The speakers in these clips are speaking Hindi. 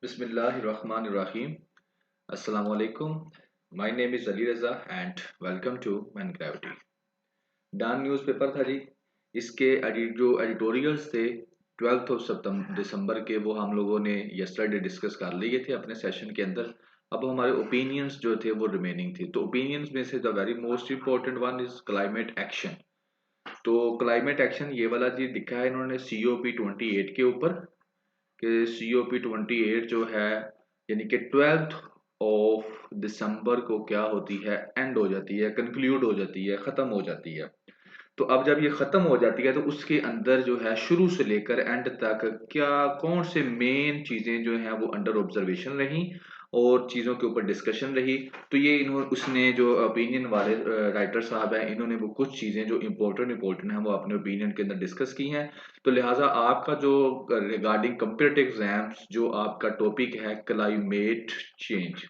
Bismillahirrahmanirrahim. Assalamu alaikum. My name is Ali Reza and welcome to Man Gravity. Dawn newspaper था जी। इसके जो एडिटोरियल्स थे 12 दिसंबर के, वो हम लोगों ने यस्टरडे डिस्कस कर लिए थे अपने सेशन के अंदर। अब हमारे ओपिनियंस जो थे वो रिमेनिंग थे। तो ओपिनियंस में से the very most important one is climate action. तो क्लाइमेट एक्शन ये वाला जी लिखा है इन्होंने COP28 के ऊपर, कि COP28 जो है यानी कि 12 दिसंबर को क्या होती है, एंड हो जाती है, कंक्लूड हो जाती है, खत्म हो जाती है। तो अब जब ये खत्म हो जाती है तो उसके अंदर जो है शुरू से लेकर एंड तक क्या कौन से मेन चीजें जो हैं वो अंडर ऑब्जर्वेशन रही और चीजों के ऊपर डिस्कशन रही। तो ये इन्होंने उसने जो ओपिनियन वाले राइटर साहब हैं, इन्होंने वो कुछ चीजें जो इम्पोर्टेंट हैं वो अपने ओपिनियन के अंदर डिस्कस की हैं। तो लिहाजा आपका जो रिगार्डिंग कंपेटिटिव एग्जाम्स जो आपका टॉपिक है क्लाइमेट चेंज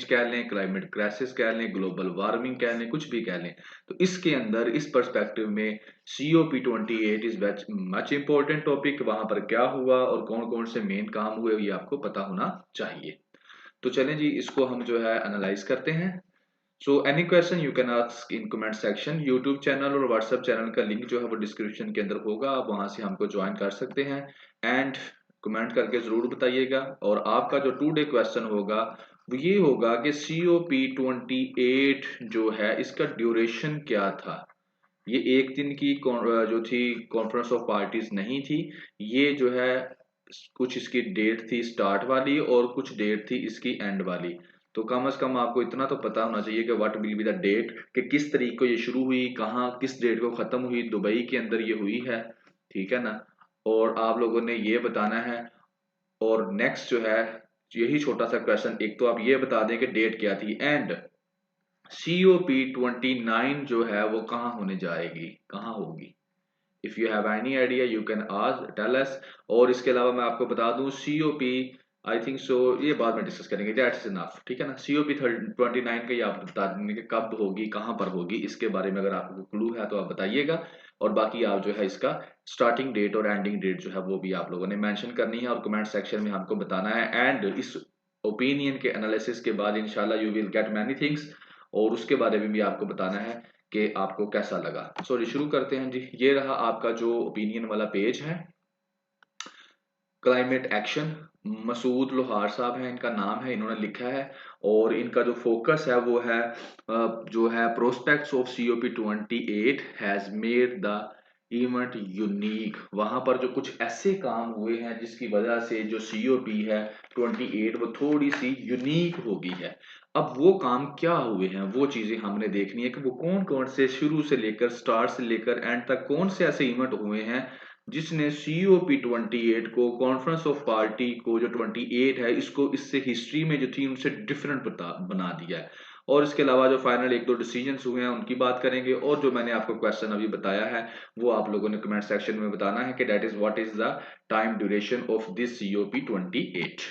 कह लें, क्लाइमेट क्राइसिस कह लें, ग्लोबल वार्मिंग कह लें, कुछ भी कह लें, तो इसके अंदर इस पर्सपेक्टिव में COP28 is much important topic. वहां पर क्या हुआ और कौन कौन से मेन काम हुए ये आपको पता होना चाहिए। तो चलें जी, इसको हम जो है एनालाइज करते हैं। So any question you can ask in comment section. YouTube channel और व्हाट्सएप चैनल का लिंक जो है वो डिस्क्रिप्शन के अंदर होगा, आप वहां से हमको ज्वाइन कर सकते हैं। एंड कमेंट करके जरूर बताइएगा। और आपका जो डे क्वेश्चन होगा वो ये होगा कि COP28 जो है इसका ड्यूरेशन क्या था। ये एक दिन की जो थी कॉन्फ्रेंस ऑफ पार्टीज नहीं थी। ये जो है कुछ इसकी डेट थी स्टार्ट वाली और कुछ डेट थी इसकी एंड वाली। तो कम से कम आपको इतना तो पता होना चाहिए कि what will be the date, कि किस तारीख को ये शुरू हुई, कहाँ किस डेट को खत्म हुई। दुबई के अंदर ये हुई है, ठीक है ना। और आप लोगों ने ये बताना है। और नेक्स्ट जो है यही छोटा सा क्वेश्चन, एक तो आप ये बता दें कि डेट क्या थी, एंड COP29 जो है वो कहाँ होने जाएगी, कहाँ होगी। If you have any idea you can ask tell us. और इसके अलावा मैं आपको बता दूं COP आई थिंक सो ये बाद में डिस्कस करेंगे, दैट्स इनफ, ठीक है ना। COP29 का ये आप बता देंगे कि कब होगी, कहाँ पर होगी, इसके बारे में अगर आपको क्लू है तो आप बताइएगा। और बाकी आप जो है इसका स्टार्टिंग डेट और एंडिंग डेट जो है वो भी आप लोगों ने मेंशन करनी है और कमेंट सेक्शन में हमको बताना है। एंड इस ओपिनियन के एनालिसिस के बाद इंशाल्लाह you will get many things, और उसके बारे में भी आपको बताना है कि आपको कैसा लगा। सो शुरू करते हैं जी। ये रहा आपका जो ओपिनियन वाला पेज है, क्लाइमेट एक्शन। मसूद लोहार साहब हैं, इनका नाम है, इन्होंने लिखा है। और इनका जो फोकस है वो है जो है prospects of COP28 has made the event unique. वहां पर जो कुछ ऐसे काम हुए हैं जिसकी वजह से जो COP है 28 वो थोड़ी सी यूनिक हो गई है। अब वो काम क्या हुए हैं वो चीजें हमने देखनी है कि वो कौन कौन से शुरू से लेकर स्टार्ट से लेकर एंड तक कौन से ऐसे इवेंट हुए हैं जिसने COP28 को, कॉन्फ्रेंस ऑफ पार्टी को जो 28 है, इसको इससे हिस्ट्री में जो थी उनसे डिफरेंट बना दिया है। और इसके अलावा जो फाइनल एक दो डिसीजंस हुए हैं उनकी बात करेंगे। और जो मैंने आपको क्वेश्चन अभी बताया है वो आप लोगों ने कमेंट सेक्शन में बताना है कि that is what is the time duration of this COP28।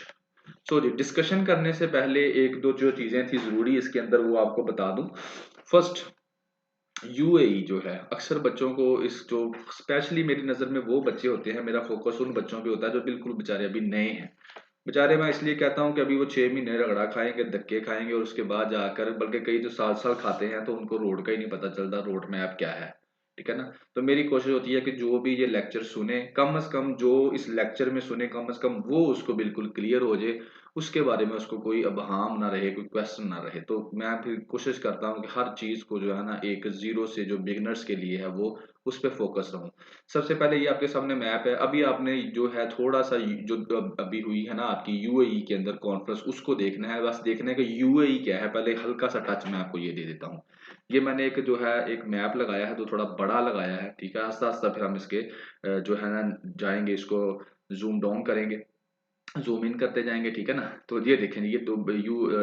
So जी, डिस्कशन करने से पहले एक दो जो चीजें थी जरूरी इसके अंदर वो आपको बता दूं। फर्स्ट, UAE जो है, अक्सर बच्चों को इस जो स्पेशली मेरी नज़र में वो बच्चे होते हैं, मेरा फोकस उन बच्चों पे होता है जो बिल्कुल बेचारे अभी नए हैं। बेचारे मैं इसलिए कहता हूँ कि अभी वो 6 महीने रगड़ा खाएंगे, धक्के खाएंगे, और उसके बाद जाकर, बल्कि कई जो साल साल खाते हैं तो उनको रोड का ही नहीं पता चलता, रोड मैप क्या है, ठीक है ना। तो मेरी कोशिश होती है कि जो भी ये लेक्चर सुने, कम से कम जो इस लेक्चर में सुने, कम से कम वो उसको बिल्कुल क्लियर हो जाए, उसके बारे में उसको कोई अबहाम ना रहे, कोई क्वेश्चन ना रहे। तो मैं फिर कोशिश करता हूँ कि हर चीज को जो है ना एक जीरो से जो बिगनर्स के लिए है वो उस पर फोकस रहूं। सबसे पहले ये आपके सामने मैप है। अभी आपने जो है थोड़ा सा जो अभी हुई है ना आपकी UAE के अंदर कॉन्फ्रेंस, उसको देखना है, बस देखना है कि UAE क्या है। पहले हल्का सा टच मैं आपको ये दे देता हूँ। ये मैंने एक जो है एक मैप लगाया है तो थोड़ा बड़ा लगाया है, ठीक है। आस्ता आस्ता फिर हम इसके जो है ना जाएंगे, इसको जूम डाउन करेंगे, जूम इन करते जाएंगे, ठीक है ना। तो ये देखें, ये तो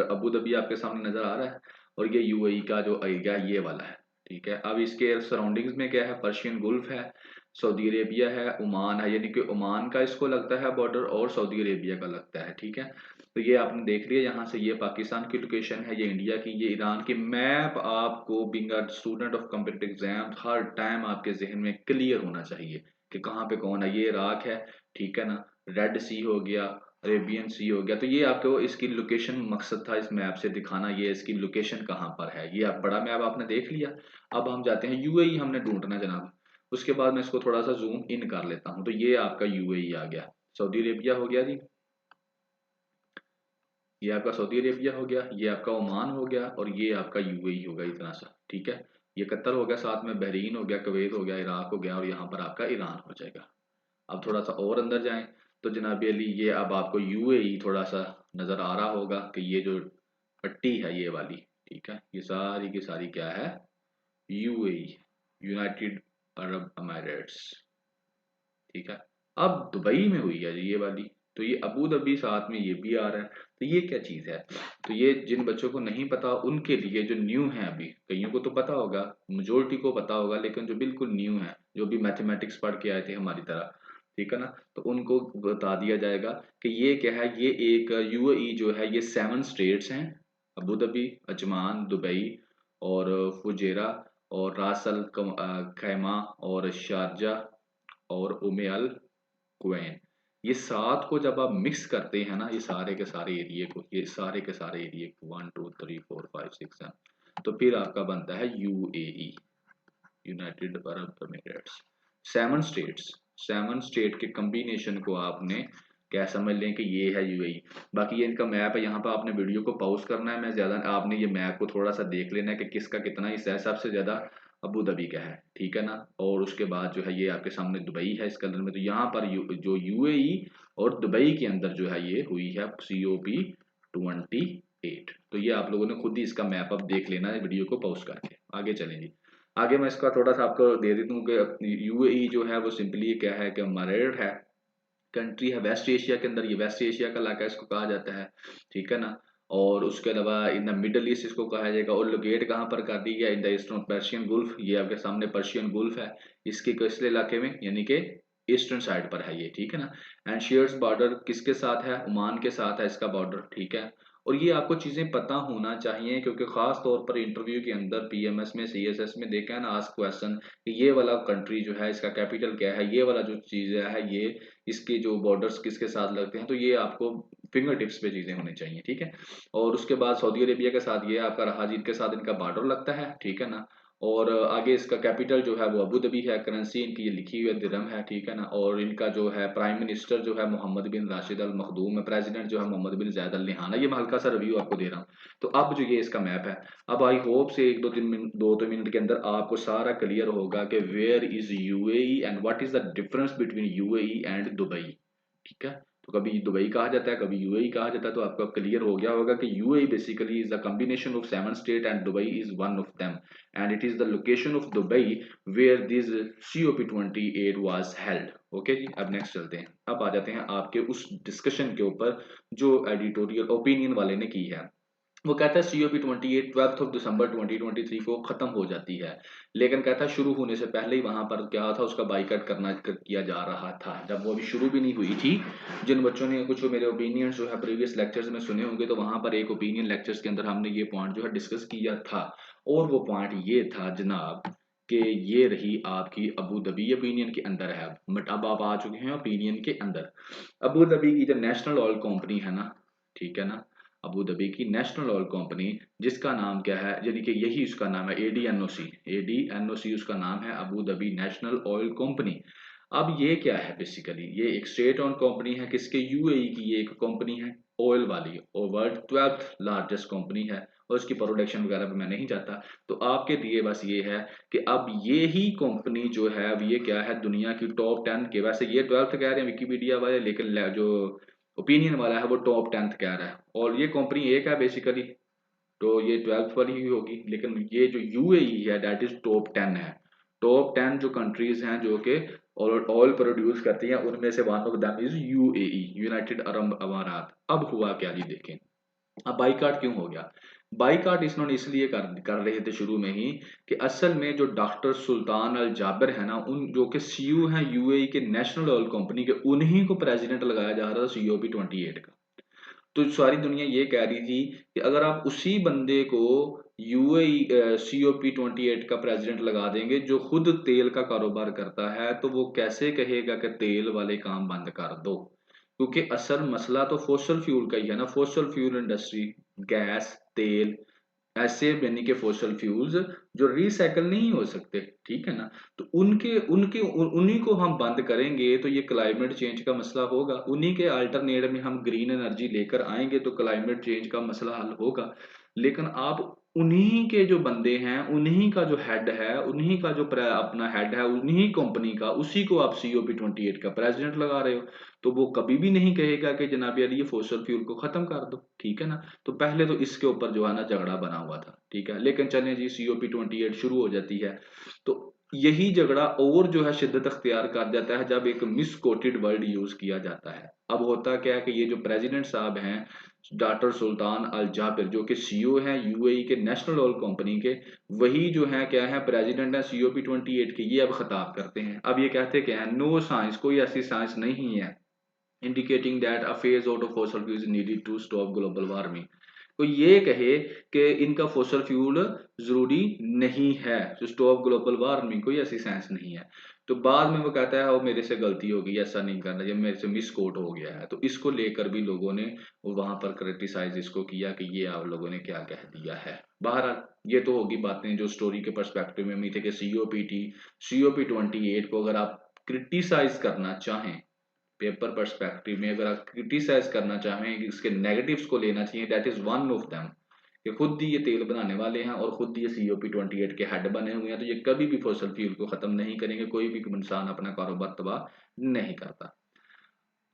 अबू धाबी आपके सामने नजर आ रहा है, और ये UAE का जो एरिया ये वाला है, ठीक है। अब इसके सराउंडिंग्स में क्या है, पर्शियन गुल्फ है, सऊदी अरेबिया है, ओमान है, यानी कि ओमान का इसको लगता है बॉर्डर और सऊदी अरेबिया का लगता है, ठीक है। तो ये आपने देख लिया, यहाँ से ये पाकिस्तान की लोकेशन है, ये इंडिया की, ये ईरान की। मैप आपको being a student of competitive exam her time आपके जहन में क्लियर होना चाहिए कि कहाँ पे कौन है। ये इराक है, ठीक है ना, रेड सी हो गया, अरेबियन सी हो गया। तो ये आपको इसकी लोकेशन मकसद था इस मैप से दिखाना, ये इसकी लोकेशन कहाँ पर है। ये आप बड़ा मैप आपने देख लिया। अब हम जाते हैं यूएई हमने ढूंढना जनाब। उसके बाद मैं इसको थोड़ा सा जूम इन कर लेता हूँ। तो ये आपका यूएई आ गया, सऊदी अरेबिया हो गया जी, ये आपका सऊदी अरेबिया हो गया, ये आपका ओमान हो गया और ये आपका यूएई होगा इतना सा, ठीक है। ये कतर हो गया, साथ में बहरीन हो गया, कुवैत हो गया, इराक हो गया और यहाँ पर आपका ईरान हो जाएगा। अब थोड़ा सा और अंदर जाएं तो जनाब अली ये अब आपको यूएई थोड़ा सा नजर आ रहा होगा कि ये जो पट्टी है ये वाली, ठीक है, ये सारी की सारी क्या है, यूएई, यूनाइटेड अरब अमीरेट्स, ठीक है। अब दुबई में हुई है जी ये वाली, तो ये अबू धाबी साथ में ये भी आ रहा है। तो ये क्या चीज है, तो ये जिन बच्चों को नहीं पता उनके लिए, जो न्यू है, अभी कईयों को तो पता होगा, मेजोरिटी को पता होगा, लेकिन जो बिल्कुल न्यू है, जो भी मैथमेटिक्स पढ़ के आए थे हमारी तरह, ठीक है ना, तो उनको बता दिया जाएगा कि ये क्या है। ये एक यूएई जो है ये 7 स्टेट्स हैं, अबू धाबी, अजमान, दुबई और फुजेरा और खैमा और शारजा और उमेल कुवैन, ये 7 को जब आप मिक्स करते हैं ना, ये सारे के सारे एरिए को, ये सारे के सारे एरिए को 1 2 3 4 5 6 7, तो फिर आपका बनता है UAE, United Arab Emirates. 7 states, 7 state के कम्बिनेशन को आपने क्या समझ लें कि ये है यूएई। बाकी ये इनका मैप है, यहाँ पर आपने वीडियो को पॉज करना है, मैं ज्यादा आपने ये मैप को थोड़ा सा देख लेना है कि किसका कितना हिस्सा है। सबसे ज्यादा अबू धाबी का है, ठीक है ना, और उसके बाद जो है ये आपके सामने दुबई है इस कलर में। तो यहाँ पर जो यूएई और दुबई के अंदर जो है ये हुई है COP28। तो ये आप लोगों ने खुद ही इसका मैप अब देख लेना है वीडियो को पॉज करके। आगे चलेंगे, आगे मैं इसका थोड़ा सा आपको दे देता हूँ कि यूएई जो है वो सिंपली क्या है कि मरेड है, कंट्री है वेस्ट एशिया के अंदर, ये वेस्ट एशिया का इलाका इसको कहा जाता है, ठीक है ना। और उसके अलावा इन द मिडल ईस्ट इसको कहा जाएगा। और लोकेट कहाँ पर कर दी गया, in the eastern Persian Gulf, ये आपके सामने पर्शियन गुल्फ है, इसके किसले इलाके में, यानी कि ईस्टर्न साइड पर है ये, ठीक है ना। एंड शेयर्स बॉर्डर किसके साथ है, ओमान के साथ है इसका बॉर्डर, ठीक है। और ये आपको चीजें पता होना चाहिए, क्योंकि खास तौर पर इंटरव्यू के अंदर पीएमएस में, सीएसएस में देखा है ना, आस्क क्वेश्चन कि ये वाला कंट्री जो है इसका कैपिटल क्या है, ये वाला जो चीज है ये, इसके जो बॉर्डर्स किसके साथ लगते हैं, तो ये आपको फिंगर टिप्स पे चीजें होनी चाहिए, ठीक है। और उसके बाद सऊदी अरेबिया के साथ ये आपका रहा, जिनके साथ इनका बॉर्डर लगता है, ठीक है ना। और आगे इसका कैपिटल जो है वो अबू धाबी है, करेंसी इनकी ये लिखी हुई है दिरहम है, ठीक है ना। और इनका जो है प्राइम मिनिस्टर जो है मोहम्मद बिन राशिद अल मखदूम है, प्रेसिडेंट जो है मोहम्मद बिन जायद अल नहान है। ये मैं हल्का सा रिव्यू आपको दे रहा हूँ। तो अब जो ये इसका मैप है, अब आई होप से 1 2 3 मिनट के अंदर आपको सारा क्लियर होगा कि where is UAE and what is the difference between UAE and Dubai, ठीक है। तो कभी दुबई कहा जाता है, कभी यूएई कहा जाता है। तो आपको क्लियर हो गया होगा कि UAE basically is the combination of 7 state and Dubai is one of them, and it is the location of Dubai where this COP28 was held. Okay ji, अब नेक्स्ट चलते हैं। अब आ जाते हैं आपके उस डिस्कशन के ऊपर जो एडिटोरियल ओपिनियन वाले ने की है। वो कहता है COP28 12 दिसंबर 2023 को खत्म हो जाती है, लेकिन कहता है शुरू होने से पहले ही वहां पर क्या था, उसका बाइकआउट किया जा रहा था, जब वो अभी शुरू भी नहीं हुई थी। जिन बच्चों ने कुछ मेरे ओपिनियन जो है प्रीवियस लेक्चर्स में सुने होंगे, तो वहां पर एक ओपिनियन लेक्चर्स के अंदर हमने ये पॉइंट जो है डिस्कस किया था। और वो पॉइंट ये था जनाब कि ये रही आपकी अबू धाबी ओपिनियन के अंदर है। बट अब आप आ चुके हैं ओपिनियन के अंदर। अबू धाबी की जो नेशनल ऑयल कंपनी है ना, ठीक है ना, अबू धाबी की नेशनल ऑयल कंपनी, जिसका नाम क्या है, यानी कि यही उसका नाम है ADNOC उसका नाम है, Abu Dhabi national oil company. अब ये क्या है, बेसिकली ये एक स्टेट ओन कंपनी है, किसके, यूएई की ये एक कंपनी है ऑयल वाली, और वर्ल्ड 12th लार्जेस्ट कंपनी है। और उसकी प्रोडक्शन वगैरह पे मैं नहीं जाता। तो आपके लिए बस ये है कि अब ये ही कंपनी जो है, अब ये क्या है, दुनिया की टॉप 10 के, वैसे ये 12th कह रहे हैं विकिपीडिया वाले, लेकिन जो ओपिनियन वाला है वो टॉप 10th कह रहा है। और ये कंपनी एक है बेसिकली, तो ये 12th वाली ही होगी। लेकिन ये जो यूएई है दैट इज टॉप 10 है। टॉप 10 जो कंट्रीज हैं जो कि ऑयल प्रोड्यूस करती हैं, उनमें से one of them is UAE, United Arab अमारात। अब हुआ क्या जी, देखें अब बाइकाट क्यों हो गया। बाइकाट इन्होंने इसलिए कर रहे थे शुरू में ही कि असल में जो डॉक्टर सुल्तान अल जाबिर है ना, उन जो कि सीईओ हैं यूएई के नेशनल ऑयल कंपनी के, उन्हीं को प्रेसिडेंट लगाया जा रहा था COP28 का। तो सारी दुनिया ये कह रही थी कि अगर आप उसी बंदे को यूएई COP28 का प्रेसिडेंट लगा देंगे, जो खुद तेल का कारोबार करता है, तो वो कैसे कहेगा कि तेल वाले काम बंद कर दो। क्योंकि असल मसला तो फॉसल फ्यूल का ही है ना, फॉसल फ्यूल इंडस्ट्री, गैस, तेल, ऐसे यानी कि फॉसल फ्यूल्स जो रिसाइकल नहीं हो सकते, ठीक है ना। तो उनके उनके उन्हीं को हम बंद करेंगे तो ये क्लाइमेट चेंज का मसला होगा। उन्हीं के अल्टरनेट में हम ग्रीन एनर्जी लेकर आएंगे तो क्लाइमेट चेंज का मसला हल होगा। लेकिन आप उन्हीं के जो बंदे हैं, उन्हीं का जो हेड है, उन्हीं का जो अपना हेड है, उन्हीं कंपनी का, उसी को आप COP28 का प्रेसिडेंट लगा रहे हो। तो वो कभी भी नहीं कहेगा कि जनाब यार ये फॉसल फ्यूल को खत्म कर दो, ठीक है ना। तो पहले तो इसके ऊपर जो है ना झगड़ा बना हुआ था, ठीक है। लेकिन चलें जी, COP28 शुरू हो जाती है तो यही झगड़ा और जो है शिद्दत अख्तियार कर जाता है जब एक मिसकोटेड वर्ड यूज किया जाता है। अब होता क्या है कि ये जो प्रेसिडेंट साहब हैं, डॉक्टर सुल्तान अल जाबिर, जो कि CEO हैं UAE के नेशनल ऑयल कंपनी के, वही जो है क्या है, प्रेसिडेंट है COP28 के। ये अब खिताब करते हैं, अब ये कहते क्या है, नो साइंस, कोई ऐसी साइंस नहीं है indicating that a phase out of fossil fuels is needed to stop global warming। तो ये कहे कि इनका फॉसल फ्यूल जरूरी नहीं है टू स्टॉप ग्लोबल वार्मिंग, कोई ऐसी साइंस नहीं है। तो बाद में वो कहता है वो मेरे से गलती हो गई, ऐसा नहीं करना, ये मेरे से मिस कोट हो गया है। तो इसको लेकर भी लोगों ने वहां पर क्रिटिसाइज इसको किया कि ये आप लोगों ने क्या कह दिया है। बहरहाल ये तो होगी बातें जो स्टोरी के पर्सपेक्टिव में हुई थी कि COP28 को अगर आप क्रिटिसाइज करना चाहें, पेपर पर्सपेक्टिव में अगर आप क्रिटिसाइज करना चाहें, इसके नेगेटिव्स को लेना चाहिए, that is one of them कि खुद ही ये तेल बनाने वाले हैं और खुद ही ये COP28 के हेड बने हुए हैं। तो ये कभी भी फॉसल फ्यूल को खत्म नहीं करेंगे, कोई भी इंसान अपना कारोबार तबाह नहीं करता।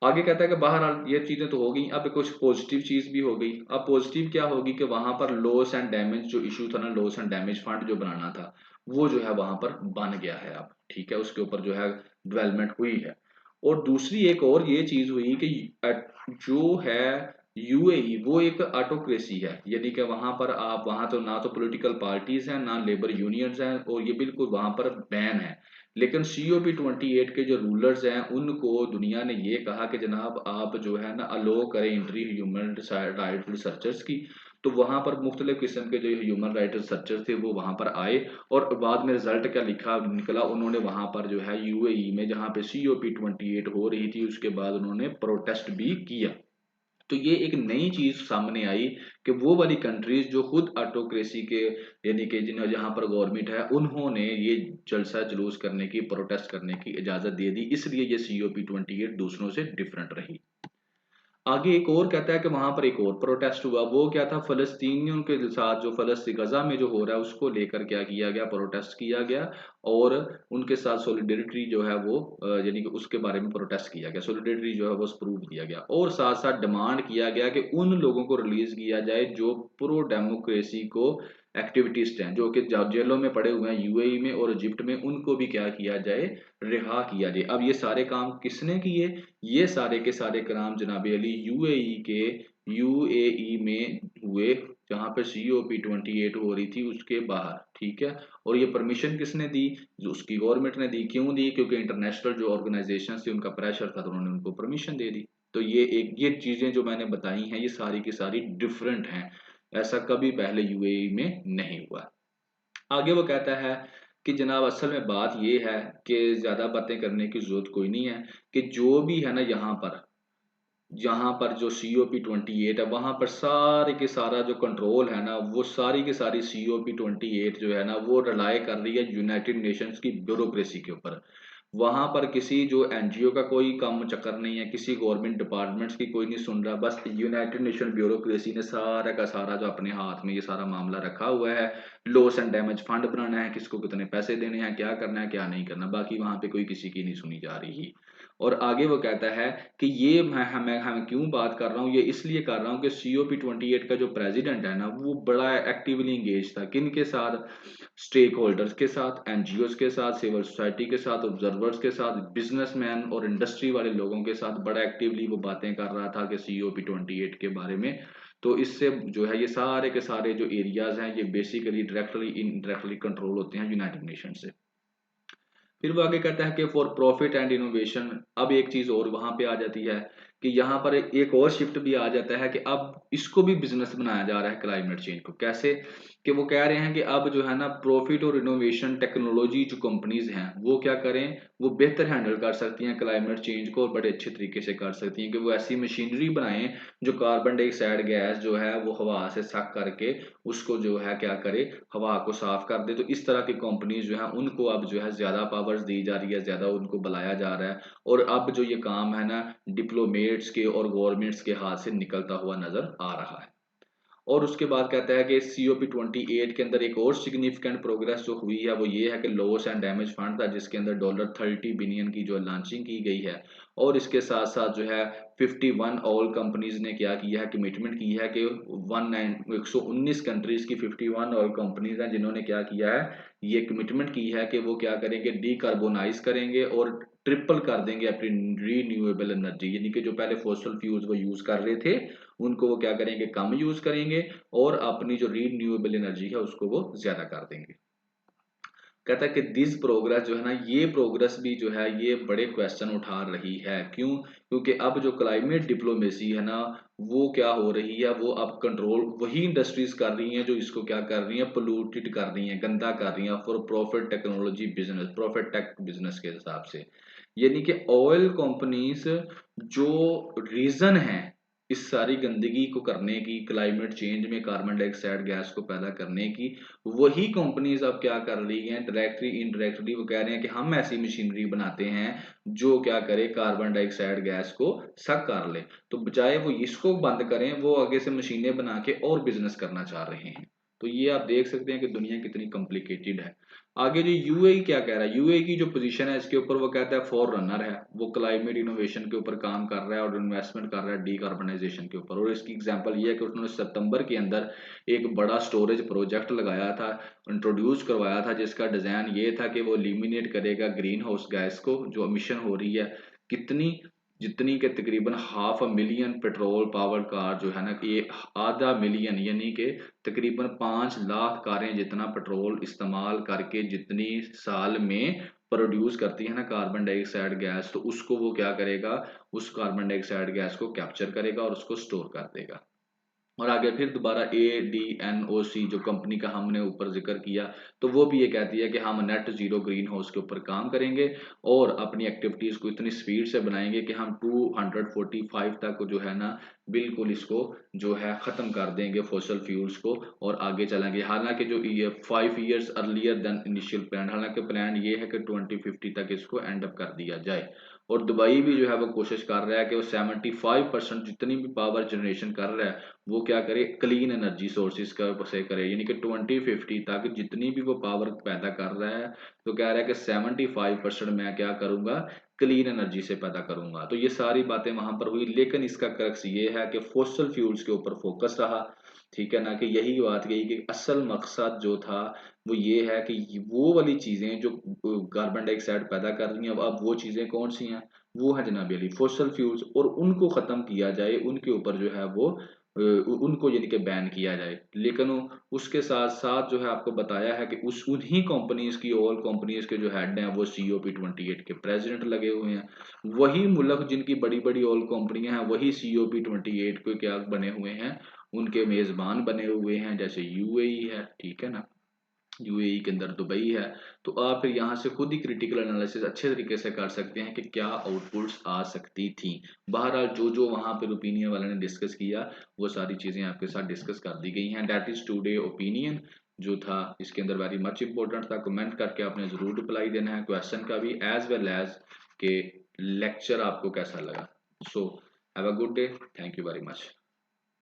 आगे कहता है कि बहरहाल ये चीजें तो हो गई, अब कुछ पॉजिटिव चीज भी हो गई। अब पॉजिटिव क्या होगी कि वहां पर लॉस एंड डैमेज जो इशू था ना, लॉस एंड डैमेज फंड जो बनाना था, वो जो है वहां पर बन गया है अब, ठीक है। उसके ऊपर जो है डेवलपमेंट हुई है। और दूसरी एक और ये चीज हुई कि जो है UAE वो एक ऑटोक्रेसी है, यानी कि वहां पर आप, वहां तो ना तो पॉलिटिकल पार्टीज हैं ना लेबर यूनियंस हैं, और ये बिल्कुल वहां पर बैन है। लेकिन COP28 के जो रूलर्स हैं उनको दुनिया ने ये कहा कि जनाब आप जो है ना अलो करें एंट्री ह्यूमन राइट रिसर्चर्स की। तो वहां पर मुख्तलिफ किस्म के जो ह्यूमन राइट रिसर्चर्स थे वो वहां पर आए, और बाद में रिजल्ट क्या लिखा निकला, उन्होंने वहां पर जो है UAE में जहां पे COP28 हो रही थी उसके बाद उन्होंने प्रोटेस्ट भी किया। तो ये एक नई चीज सामने आई कि वो वाली कंट्रीज जो खुद ऑटोक्रेसी के, यानी कि जिन्हें जहां पर गवर्नमेंट है, उन्होंने ये जलसा जुलूस करने की, प्रोटेस्ट करने की इजाजत दे दी, इसलिए ये COP28 दूसरों से डिफरेंट रही। आगे एक और कहता है कि वहां पर एक और प्रोटेस्ट हुआ, वो क्या था, फलस्तीनियों के साथ जो फलस्तीन गजा में जो हो रहा है उसको लेकर क्या किया गया, प्रोटेस्ट किया गया। और उनके साथ सोलिडेरिटी जो है वो यानी कि उसके बारे में प्रोटेस्ट किया गया, सोलिडेरिटी जो है वो प्रूव किया गया। और साथ साथ डिमांड किया गया कि उन लोगों को रिलीज किया जाए जो प्रो डेमोक्रेसी को एक्टिविटीस्ट हैं, जो कि जेलों में पड़े हुए हैं UAE में और इजिप्ट में, उनको भी क्या किया जाए, रिहा किया जाए। अब ये सारे काम किसने किए, ये सारे के सारे कराम जनाब अली UAE में हुए, जहां पे COP28 हो रही थी उसके बाहर, ठीक है। और ये परमिशन किसने दी, जो उसकी गवर्नमेंट ने दी। क्यों दी, क्योंकि इंटरनेशनल जो ऑर्गेनाइजेशन थी उनका प्रेशर था तो उन्होंने उनको परमिशन दे दी। तो ये चीजें जो मैंने बताई हैं ये सारी की सारी डिफरेंट हैं, ऐसा कभी पहले UAE में नहीं हुआ। आगे वो कहता है कि जनाब असल में बात ये है कि ज्यादा बातें करने की जरूरत कोई नहीं है, कि जो भी है ना यहाँ पर जो COP28 है वहां पर सारे के सारा जो कंट्रोल है ना, वो सारी की सारी COP28 जो है ना वो रिलाय कर रही है यूनाइटेड नेशंस की ब्यूरोक्रेसी के ऊपर। वहां पर किसी जो NGO का कोई काम चक्कर नहीं है, किसी गवर्नमेंट डिपार्टमेंट्स की कोई नहीं सुन रहा, बस यूनाइटेड नेशन ब्यूरोक्रेसी ने सारा का सारा जो अपने हाथ में ये सारा मामला रखा हुआ है। लॉस एंड डैमेज फंड बनाना है, किसको कितने पैसे देने हैं, क्या करना है क्या नहीं करना, बाकी वहां पे कोई किसी की नहीं सुनी जा रही। और आगे वो कहता है कि ये मैं क्यों बात कर रहा हूँ, ये इसलिए कर रहा हूँ कि COP28 का जो प्रेसिडेंट है ना वो बड़ा एक्टिवली इंगेज था, किन के साथ, स्टेक होल्डर्स के साथ, NGOs के साथ, सिविल सोसाइटी के साथ, ऑब्जर्वर्स के साथ, बिजनेसमैन और इंडस्ट्री वाले लोगों के साथ बड़ा एक्टिवली वो बातें कर रहा था कि COP28 के बारे में। तो इससे जो है ये सारे के सारे जो एरियाज हैं ये बेसिकली डायरेक्टली इनडायरेक्टली कंट्रोल होते हैं यूनाइटेड नेशन से। फिर वो आगे कहता है कि फॉर प्रॉफिट एंड इनोवेशन, अब एक चीज और वहां पे आ जाती है कि यहाँ पर एक और शिफ्ट भी आ जाता है कि अब इसको भी बिजनेस बनाया जा रहा है क्लाइमेट चेंज को। कैसे? कि वो कह रहे हैं कि अब जो है ना प्रॉफिट और इनोवेशन टेक्नोलॉजी जो कंपनीज हैं वो क्या करें, वो बेहतर हैंडल कर सकती हैं क्लाइमेट चेंज को और बड़े अच्छे तरीके से कर सकती हैं कि वो ऐसी मशीनरी बनाएं जो कार्बन डाइऑक्साइड गैस जो है वो हवा से सक करके उसको जो है क्या करे, हवा को साफ कर दे। तो इस तरह की कंपनीज जो है उनको अब जो है ज्यादा पावर्स दी जा रही है, ज्यादा उनको बुलाया जा रहा है, और अब जो ये काम है ना डिप्लोमेट्स के और गवर्नमेंट्स के हाथ से निकलता हुआ नजर आ रहा है। और उसके बाद कहता है कि COP28 के अंदर एक और सिग्निफिकेंट प्रोग्रेस जो हुई है वो ये है कि लॉस एंड डैमेज फंड था जिसके अंदर $30 बिलियन की जो लॉन्चिंग की गई है। और इसके साथ साथ जो है 51 ऑल कंपनीज ने क्या किया है, कमिटमेंट की है कि 119 कंट्रीज की 51 ऑल कंपनीज हैं जिन्होंने क्या किया है, ये कमिटमेंट की है कि वो क्या करेंगे, डीकार्बोनाइज करेंगे और ट्रिपल कर देंगे अपनी रीन्यूएबल एनर्जी, यानी कि जो पहले फॉसिल फ्यूल्स वो यूज कर रहे थे उनको वो क्या करेंगे, कम यूज करेंगे और अपनी जो रीन्यूएबल एनर्जी है उसको वो ज्यादा कर देंगे। कहता है कि दिस प्रोग्रेस जो है ना, ये प्रोग्रेस भी जो है ये बड़े क्वेश्चन उठा रही है। क्यों? क्योंकि अब जो क्लाइमेट डिप्लोमेसी है ना वो क्या हो रही है, वो अब कंट्रोल वही इंडस्ट्रीज कर रही हैं जो इसको क्या कर रही हैं, पोल्यूटेड कर रही हैं, गंदा कर रही हैं for profit technology business, profit tech business के हिसाब से। यानी कि ऑयल कंपनीज जो रीजन है इस सारी गंदगी को करने की, क्लाइमेट चेंज में कार्बन डाइऑक्साइड गैस को पैदा करने की, वही कंपनीज अब क्या कर रही हैं, डायरेक्टली इनडायरेक्टली वो कह रहे हैं कि हम ऐसी मशीनरी बनाते हैं जो क्या करे, कार्बन डाइऑक्साइड गैस को सक कर ले। तो बजाय वो इसको बंद करें, वो आगे से मशीनें बना के और बिजनेस करना चाह रहे हैं। तो ये आप देख सकते हैं कि दुनिया कितनी कॉम्प्लिकेटेड है। आगे जो यूएई क्या कह रहा है, यूएई की जो पोजीशन है इसके ऊपर वो कहता है फॉर रनर है, वो क्लाइमेट इनोवेशन के ऊपर काम कर रहा है और इन्वेस्टमेंट कर रहा है डीकार्बनाइजेशन के ऊपर। और इसकी एग्जांपल ये है कि उन्होंने सितंबर के अंदर एक बड़ा स्टोरेज प्रोजेक्ट लगाया था, इंट्रोड्यूस करवाया था, जिसका डिजाइन ये था कि वो एलिमिनेट करेगा ग्रीन हाउस गैस को जो एमिशन हो रही है, कितनी, जितनी के तकरीबन 500,000 पेट्रोल पावर कार जो है ना, कि ये आधा मिलियन यानी कि तकरीबन 5 लाख कारें जितना पेट्रोल इस्तेमाल करके जितनी साल में प्रोड्यूस करती है ना कार्बन डाइऑक्साइड गैस, तो उसको वो क्या करेगा, उस कार्बन डाइऑक्साइड गैस को कैप्चर करेगा और उसको स्टोर कर देगा। और आगे फिर दोबारा ADNOC जो कंपनी का हमने ऊपर जिक्र किया, तो वो भी ये कहती है कि हम नेट जीरो ग्रीन हाउस के ऊपर काम करेंगे और अपनी एक्टिविटीज को इतनी स्पीड से बनाएंगे कि हम 245 तक जो है ना बिल्कुल इसको जो है खत्म कर देंगे फॉसिल फ्यूल्स को और आगे चलेंगे। हालांकि जो ये 5 years earlier than initial plan, हालांकि प्लान ये है कि 2050 तक इसको एंड अप कर दिया जाए। और दुबई भी जो है वो कोशिश कर रहा है कि वो 75% जितनी भी पावर जनरेशन कर रहा है वो क्या करे, क्लीन एनर्जी सोर्सेज का से करे, यानी कि 2050 तक जितनी भी वो पावर पैदा कर रहा है तो कह रहा है कि 75% मैं क्या करूंगा, क्लीन एनर्जी से पैदा करूंगा। तो ये सारी बातें वहां पर हुई, लेकिन इसका क्रक्स ये है कि फॉसिल फ्यूल्स के ऊपर फोकस रहा। ठीक है ना, कि यही बात गई कि असल मकसद जो था वो ये है कि वो वाली चीजें जो कार्बन डाइऑक्साइड पैदा कर रही हैं, अब वो चीजें कौन सी हैं, वो है जनाब अली फॉसिल फ्यूल्स, और उनको खत्म किया जाए, उनके ऊपर जो है वो उनको यानी कि बैन किया जाए। लेकिन उसके साथ साथ जो है आपको बताया है कि उस उन्हीं कंपनीज की, ऑल कंपनीज के जो हेड हैं वो COP28 के प्रेसिडेंट लगे हुए हैं। वही मुल्क जिनकी बड़ी बड़ी ऑल कंपनियां हैं वही COP28 के क्या बने हुए हैं, उनके मेजबान बने हुए हैं, जैसे UAE है। ठीक है ना, यूएई के अंदर दुबई है। तो आप फिर यहाँ से खुद ही क्रिटिकल एनालिसिस अच्छे तरीके से कर सकते हैं कि क्या आउटपुट्स आ सकती थी। बहरहाल जो जो वहाँ पर ओपिनियन वाले ने डिस्कस किया वो सारी चीजें आपके साथ डिस्कस कर दी गई हैं। दैट इज टुडे ओपिनियन जो था इसके अंदर वेरी मच इंपॉर्टेंट था। कमेंट करके आपने जरूर रिप्लाई देना है क्वेश्चन का भी, एज वेल एज के लेक्चर आपको कैसा लगा। So have a good day, thank you very much.